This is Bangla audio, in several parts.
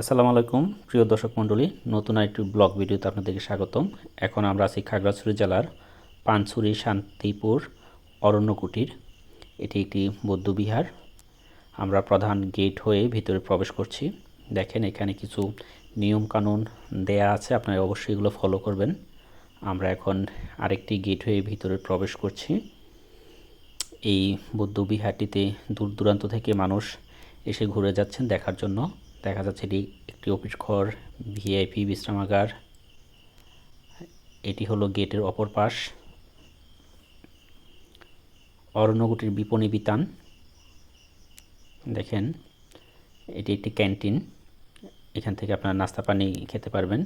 আসসালামু আলাইকুম প্রিয় দর্শক মণ্ডলী, নতুন আরেকটি ব্লগ ভিডিওতে আপনাদেরকে স্বাগতম। এখন আমরা আছি খাগড়াছড়ি জেলার পানছড়ি শান্তিপুর অরণ্য কুটির। এটি একটি বৌদ্ধবিহার। আমরা প্রধান গেট হয়ে ভিতরে প্রবেশ করছি। দেখেন এখানে কিছু নিয়ম কানুন দেয়া আছে, আপনারা অবশ্যই এগুলো ফলো করবেন। আমরা এখন আরেকটি গেট হয়ে ভিতরে প্রবেশ করছি। এই বৌদ্ধবিহারটিতে দূর দূরান্ত থেকে মানুষ এসে ঘুরে যাচ্ছেন দেখার জন্য। দেখা যাচ্ছে এটি একটি অফিস ঘর, ভিআইপি বিশ্রামাগার। এটি হলো গেটের অপর পাশ। অরণ্যকুটির বিপণী বিতান। দেখেন এটি একটি ক্যান্টিন, এখান থেকে আপনারা নাস্তা পানি খেতে পারবেন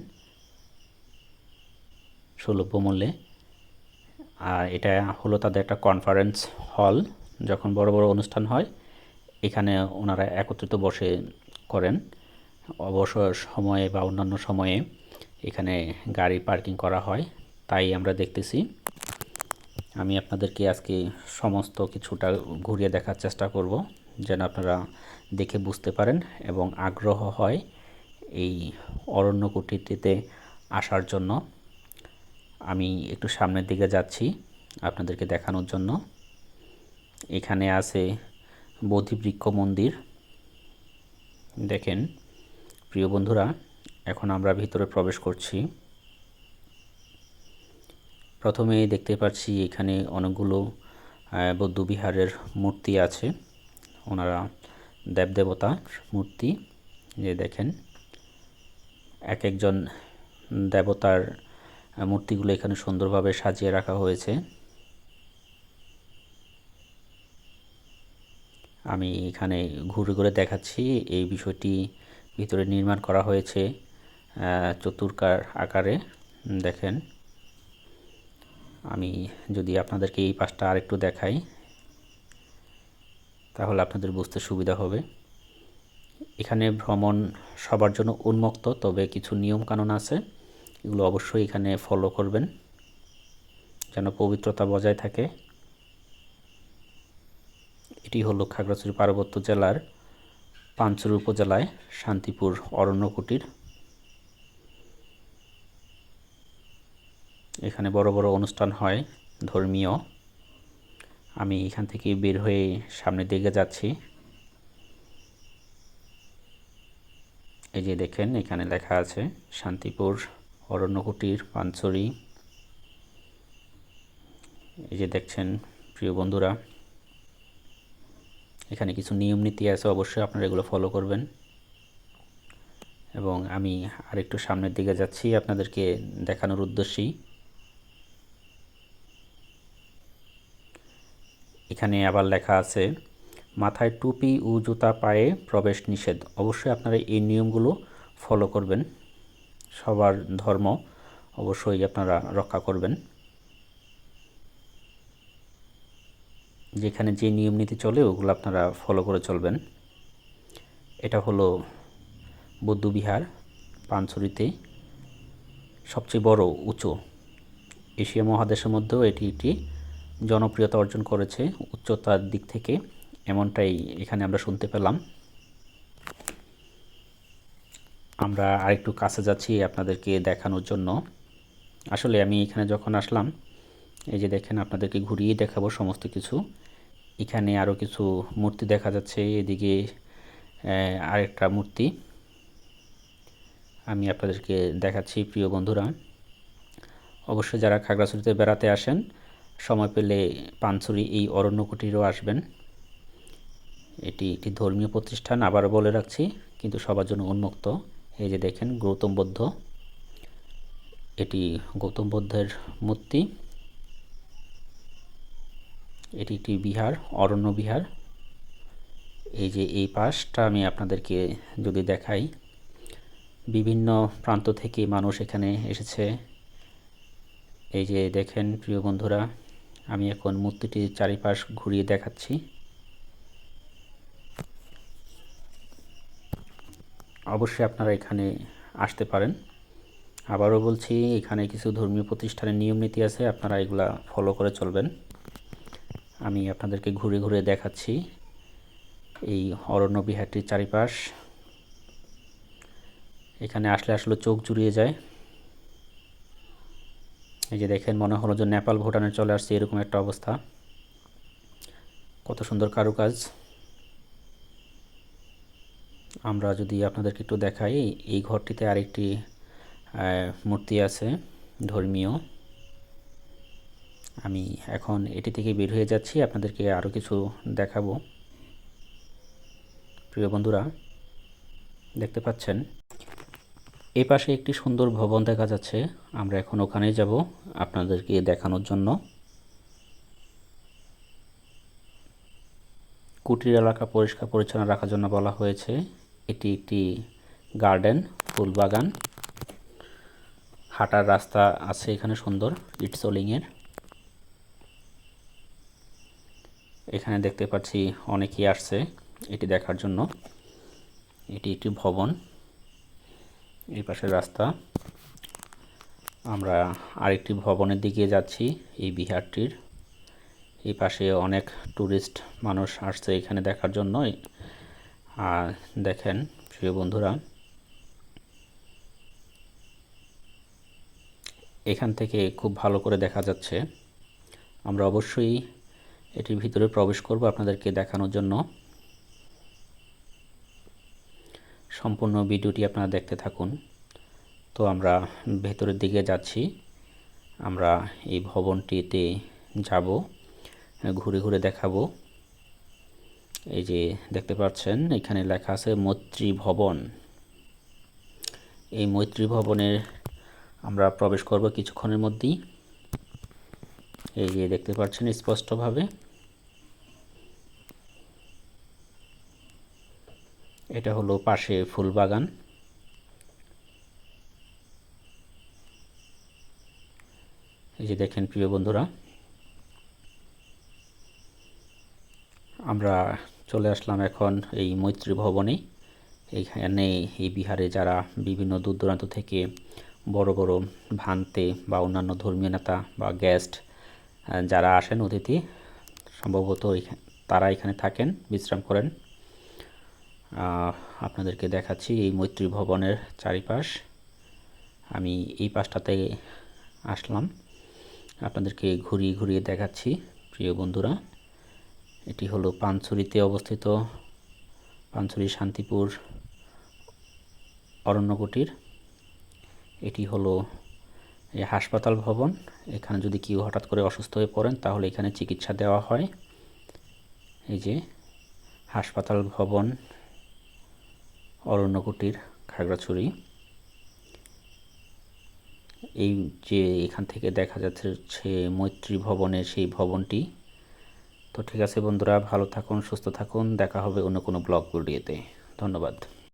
সুলভ মূল্যে। আর এটা হলো তাদের একটা কনফারেন্স হল। যখন বড় বড় অনুষ্ঠান হয় এখানে ওনারা একত্রিত বসে করেন। অবসর সময়ে বা অন্যান্য সময়ে এখানে গাড়ি পার্কিং করা হয়, তাই আমরা দেখতেছি। আমি আপনাদেরকে আজকে সমস্ত কিছুটা ঘুরিয়ে দেখার চেষ্টা করব, যেন আপনারা দেখে বুঝতে পারেন এবং আগ্রহ হয় এই অরণ্য কুটিরটিতে আসার জন্য। আমি একটু সামনের দিকে যাচ্ছি আপনাদেরকে দেখানোর জন্য। এখানে আছে বোধিবৃক্ষ মন্দির। দেখেন প্রিয় বন্ধুরা, এখন আমরা ভিতরে প্রবেশ করছি। প্রথমেই দেখতে পাচ্ছি এখানে অনেকগুলো বৌদ্ধবিহারের মূর্তি আছে। ওনারা দেবদেবতার মূর্তি। যে দেখেন এক একজন দেবতার মূর্তিগুলো এখানে সুন্দরভাবে সাজিয়ে রাখা হয়েছে। আমি এখানে ঘুরে ঘুরে দেখাচ্ছি। এই বিষয়টি ভিতরে নির্মাণ করা হয়েছে চতুর্কার আকারে। দেখেন আমি যদি আপনাদেরকে এই পাশটা আরেকটু দেখাই তাহলে আপনাদের বুঝতে সুবিধা হবে। এখানে ভ্রমণ সবার জন্য উন্মুক্ত, তবে কিছু নিয়ম কানুন আছে, এগুলো অবশ্যই এখানে ফলো করবেন যেন পবিত্রতা বজায় থাকে। এটি হলো খাগড়াছড়ি পার্বত্য জেলার পানছড়ি উপজেলায় শান্তিপুর অরণ্য কুটির। এখানে বড় বড় অনুষ্ঠান হয় ধর্মীয়। আমি এখান থেকে বের হয়ে সামনের দিকে যাচ্ছি। এই যে দেখেন এখানে লেখা আছে শান্তিপুর অরণ্য কুটির পানছড়ি। এই যে দেখছেন প্রিয় বন্ধুরা, এখানে কিছু নিয়ম নীতি আছে, অবশ্যই আপনারা এগুলো ফলো করবেন। এবং আমি আরেকটু সামনের দিকে যাচ্ছি আপনাদেরকে দেখানোর উদ্দেশ্যেই। এখানে আবার লেখা আছে মাথায় টুপি ও জুতা পায়ে প্রবেশ নিষেধ। অবশ্যই আপনারা এই নিয়মগুলো ফলো করবেন। সবার ধর্ম অবশ্যই আপনারা রক্ষা করবেন। যেখানে যে নিয়ম নীতি চলে ওগুলো আপনারা ফলো করে চলবেন। এটা হলো বৌদ্ধবিহার পানছড়িতে সবচেয়ে বড় উঁচু। এশিয়া মহাদেশের মধ্যেও এটি একটি জনপ্রিয়তা অর্জন করেছে উচ্চতার দিক থেকে, এমনটাই এখানে আমরা শুনতে পেলাম। আমরা আরেকটু কাছে যাচ্ছি আপনাদেরকে দেখানোর জন্য। আসলে আমি এখানে যখন আসলাম, এই যে দেখেন আপনাদেরকে ঘুরিয়ে দেখাবো সমস্ত কিছু। এখানে আরও কিছু মূর্তি দেখা যাচ্ছে, এদিকে আরেকটা মূর্তি আমি আপনাদেরকে দেখাচ্ছি। প্রিয় বন্ধুরা, অবশ্যই যারা খাগড়াছড়িতে বেড়াতে আসেন সময় পেলে পানছড়ি এই অরণ্য কুটিরেও আসবেন। এটি একটি ধর্মীয় প্রতিষ্ঠান, আবারও বলে রাখছি, কিন্তু সবার জন্য উন্মুক্ত। এই যে দেখেন গৌতম বুদ্ধ, এটি গৌতম বুদ্ধের মূর্তি। এটি একটি বিহার, অরণ্য বিহার। এই যে এই পাশটা আমি আপনাদেরকে যদি দেখাই, বিভিন্ন প্রান্ত থেকে মানুষ এখানে এসেছে। এই যে দেখেন প্রিয় বন্ধুরা, আমি এখন মূর্তিটির চারিপাশ ঘুরিয়ে দেখাচ্ছি। অবশ্যই আপনারা এখানে আসতে পারেন। আবারও বলছি, এখানে কিছু ধর্মীয় প্রতিষ্ঠানের নিয়ম নীতি আছে, আপনারা এগুলা ফলো করে চলবেন। আমি আপনাদেরকে ঘুরে ঘুরে দেখাচ্ছি এই অরণ্য বিহারটির চারিপাশ। এখানে আসলে আসলে চোখ জুড়িয়ে যায়। এই যে দেখেন, মনে হলো যে নেপাল ভুটানে চলে আসছে, এরকম একটা অবস্থা। কত সুন্দর কারুকাজ। আমরা যদি আপনাদেরকে একটু দেখাই, এই ঘরটিতে আরেকটি মূর্তি আছে ধর্মীয়। আমি এখন এটি থেকে বের হয়ে যাচ্ছি, আপনাদেরকে আরও কিছু দেখাবো। প্রিয় বন্ধুরা, দেখতে পাচ্ছেন এই পাশে একটি সুন্দর ভবন দেখা যাচ্ছে। আমরা এখন ওখানেই যাব আপনাদেরকে দেখানোর জন্য। কুটির এলাকা পরিষ্কার পরিচ্ছন্ন রাখার জন্য বলা হয়েছে। এটি একটি গার্ডেন, ফুল বাগান। হাঁটার রাস্তা আছে এখানে সুন্দর ইটসোলিংয়ের। এখানে দেখতে পাচ্ছি অনেকেই আসছে এটি দেখার জন্য। এটি একটি ভবন, এই পাশের রাস্তা। আমরা আরেকটি ভবনের দিকে যাচ্ছি এই বিহারটির। এই পাশে অনেক ট্যুরিস্ট মানুষ আসছে এখানে দেখার জন্য। আর দেখেন প্রিয় বন্ধুরা, এখান থেকে খুব ভালো করে দেখা যাচ্ছে। আমরা অবশ্যই এটির ভিতরে প্রবেশ করব আপনাদেরকে দেখানোর জন্য। সম্পূর্ণ ভিডিওটি আপনারা দেখতে থাকুন। তো আমরা ভেতরের দিকে যাচ্ছি। আমরা এই ভবনটিতে যাব, ঘুরে ঘুরে দেখাবো। এই যে দেখতে পাচ্ছেন এখানে লেখা আছে মৈত্রী ভবন। এই মৈত্রী ভবনের আমরা প্রবেশ করব কিছুক্ষণের মধ্যেই। এই যে দেখতে পাচ্ছেন স্পষ্টভাবে, এটা হলো পাশে ফুল বাগান। এই যে দেখেন প্রিয় বন্ধুরা, আমরা চলে আসলাম এখন এই মৈত্রী ভবনে। এইখানে এই বিহারে যারা বিভিন্ন দূর দূরান্ত থেকে বড় বড় ভান্তে বা অন্যান্য ধর্মীয় নেতা বা গেস্ট যারা আসেন, অতিথি সম্ভবত তারা এখানে থাকেন, বিশ্রাম করেন। আপনাদেরকে দেখাচ্ছি এই মৈত্রী ভবনের চারিপাশ। আমি এই পাশটাতে আসলাম, আপনাদেরকে ঘুরিয়ে ঘুরিয়ে দেখাচ্ছি প্রিয় বন্ধুরা। এটি হলো পানছড়িতে অবস্থিত, পানছড়ি শান্তিপুর অরণ্য কুটির। এটি হলো এই হাসপাতাল ভবন। এখানে যদি কেউ হঠাৎ করে অসুস্থ হয়ে পড়েন তাহলে এখানে চিকিৎসা দেওয়া হয়। এই যে হাসপাতাল ভবন, অরণ্য কুটির, খাগড়াছড়ি। এই যে এখান থেকে দেখা যাচ্ছে মৈত্রী ভবনের সেই ভবনটি। তো ঠিক আছে বন্ধুরা, ভালো থাকুন, সুস্থ থাকুন, দেখা হবে অন্য কোনো ব্লগ ভিডিওতে। ধন্যবাদ।